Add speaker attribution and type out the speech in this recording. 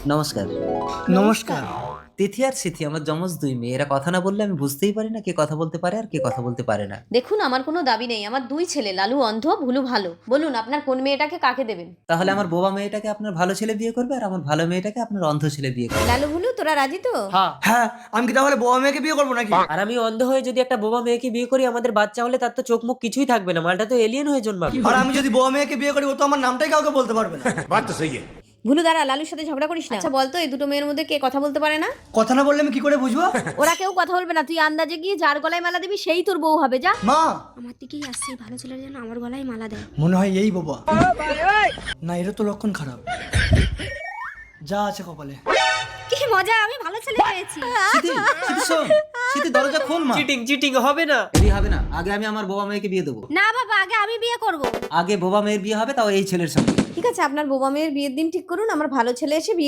Speaker 1: নমস্কার।
Speaker 2: নমস্কার।
Speaker 1: তিথি আর সিথি আমার যমজ দুই মেয়ে, এরা কথা না বললে আমি বুঝতেই পারি না কে কথা বলতে পারে আর কে কথা বলতে পারে না।
Speaker 3: দেখুন, আমার কোনো দাবি নেই। আমার দুই ছেলে, লালু অন্ধ, ভুলু ভালো। বলুন আপনার কোন মেয়েটাকে কাকে দেবেন?
Speaker 1: তাহলে আমার বোবা মেয়েটাকে আপনার ভালো ছেলে বিয়ে করবে আর আমার ভালো মেয়েটাকে আপনার অন্ধ ছেলে বিয়ে করবে।
Speaker 3: লালু ভুলু, তোরা রাজি তো?
Speaker 2: হ্যাঁ, আমি কি তাহলে বউ মেয়েকে বিয়ে করবো নাকি?
Speaker 4: আর আমি অন্ধ হয়ে যদি একটা বোবা মেয়েকে বিয়ে করি, আমাদের বাচ্চা হলে তার তো চোখ মুখ কিছুই থাকবে না, মালটা তো এলিয়েন হয়ে জন্মাবে।
Speaker 2: আর আমি যদি বউ মেয়েকে বিয়ে করি, ও তো আমার নামটাই কাউকে বলতে পারবে না।
Speaker 5: बात तो सही है।
Speaker 3: ভুলু দাঁড়া, লালুর সাথে ঝগড়া করিস না। আচ্ছা বলতো, এই দুটো মেয়ের মধ্যে কে কথা বলতে পারে না?
Speaker 2: কথা না বললে আমি কি করে বুঝবো?
Speaker 3: ওরা কেউ কথা বলবে না, তুই আন্দাজে গিয়ে যার গলায় মালা দিবি সেই তোর বউ হবে। যা।
Speaker 2: মা,
Speaker 6: আমার দিকেই আসছে, ভালো ছেলের জন্য আমার গলায় মালা দেয়।
Speaker 2: মনে হয় এই বাবা। না, এটা তো লক্ষণ খারাপ। যা আছে কপালে।
Speaker 6: কি মজা, আমি ভালো ছেলে পেয়েছি।
Speaker 1: সিথি, সিথি শোন, সিথি দরজা খোল মা।
Speaker 4: চিটিং চিটিং হবে না।
Speaker 1: বিয়ে হবে না, আগে আমি আমার বোবা মেয়েকে বিয়ে দেবো।
Speaker 6: না বাবা, আগে আমি বিয়ে করব।
Speaker 1: আগে বোবা মেয়ের বিয়ে হবে, তাও এই ছেলের সঙ্গে।
Speaker 3: ঠিক আছে, আপনার বোবা মেয়ের বিয়ের দিন ঠিক করুন, আমার ভালো ছেলে এসে বিয়ে